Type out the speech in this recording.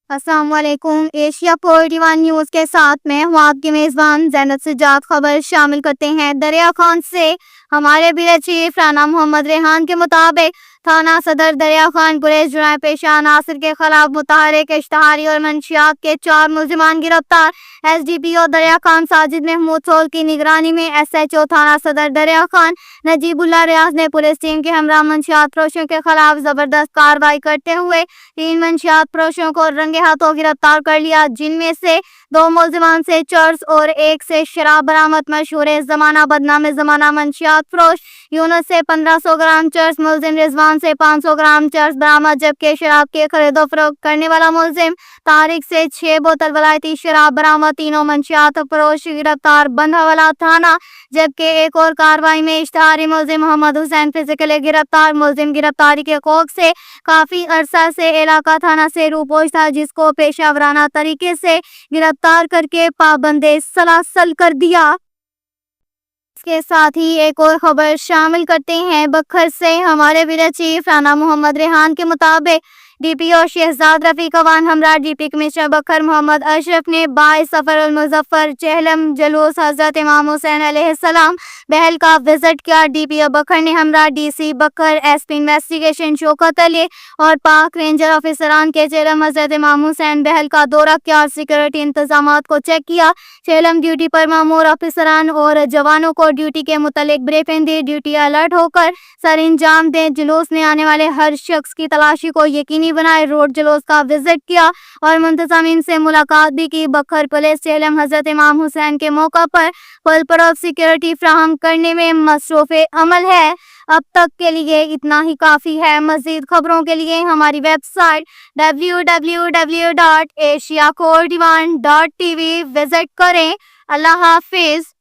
अस्सलाम वालेकुम। Asia port Ivan news के साथ मैं हूँ आपकी मेज़बान ज़ैनब सज्जाद। खबर शामिल करते हैं। दरिया खान से हमारे ब्यूरो चीफ राना मोहम्मद रेहान के मुताबिक थाना सदर दरिया खान पुलिस जुर्म पेशा नासिर के खिलाफ मुतहरिक इश्तहारी और मंशियात के 4 मुलजिमान गिरफ्तार। SDPO दरिया खान साजिद महमूद सोल की निगरानी में SHO थाना सदर दरिया खान नजीबुल्लाह रियाज ने पुलिस टीम के हमरा मंशियात फरोशों के खिलाफ जबरदस्त कार्रवाई करते हुए 3 मंशियात फरोशों को रंगे हाथों गिरफ्तार कर लिया, जिनमें से 2 मुलजिमान से चर्स और 1 से शराब बरामद। मशहूर जमाना बदनाम जमाना मंशियात फरोश यूनुस से 1500 ग्राम चर्स, मुलजिम रिजवान से 500 ग्राम चर्स बरामद, जबकि शराब के खरीदो फरोख्त करने वाला मुलजिम तारिक से 6 बोतल वलायती शराब बरामद। तीनों मंशियात फरोश गिरफ्तार बंधावाला थाना। जबकि एक और कार्रवाई में इश्तहारी मुलजिम मोहम्मद हुसैन फिजिकली गिरफ्तार। मुलजिम गिरफ्तारी के खौफ से काफी अरसा से इलाका थाना से रूपोश था, जिसको पेशावराना तरीके से गिरफ्तार करके पाबंदे सलासल कर दिया। इसके साथ ही एक और खबर शामिल करते हैं। बखर से हमारे ब्यूरो चीफ राना मोहम्मद रेहान के मुताबिक DPO शहजाद रफीक अवान हमरा DP कमिश्नर बखर मोहम्मद अशरफ ने 22 सफर अल मुजफ्फर चहलम जुलूस हजरत इमाम हुसैन अलैहिस्सलाम बहल का विजिट किया। DPO बखर ने हमरा DC बखर SP इन्वेस्टिगेशन शौकत अली और पाक रेंजर ऑफिसरान के चहलम हजरत इमाम हुसैन बहल का दौरा किया और सिक्योरिटी इंतजामात को चेक किया। चहलम ड्यूटी पर मामूर ऑफिसरान और जवानों को ड्यूटी के मुतालिक ब्रीफिंग दी। ड्यूटी अलर्ट होकर सर इंजाम दें। जुलूस में आने वाले हर शख्स की तलाशी को यकीनी बनाए। रोड जुलूस का विजिट किया और मुंतजमीन से मुलाकात भी की। बखर पुलिस चहलम हजरत इमाम हुसैन के मौका पर फुल प्रूफ सिक्योरिटी फ्राहम करने में मसरूफ अमल है। अब तक के लिए इतना ही काफ़ी है। मज़ीद खबरों के लिए हमारी वेबसाइट www.asiacourtivan.tv विजिट करें। अल्लाह हाफिज़।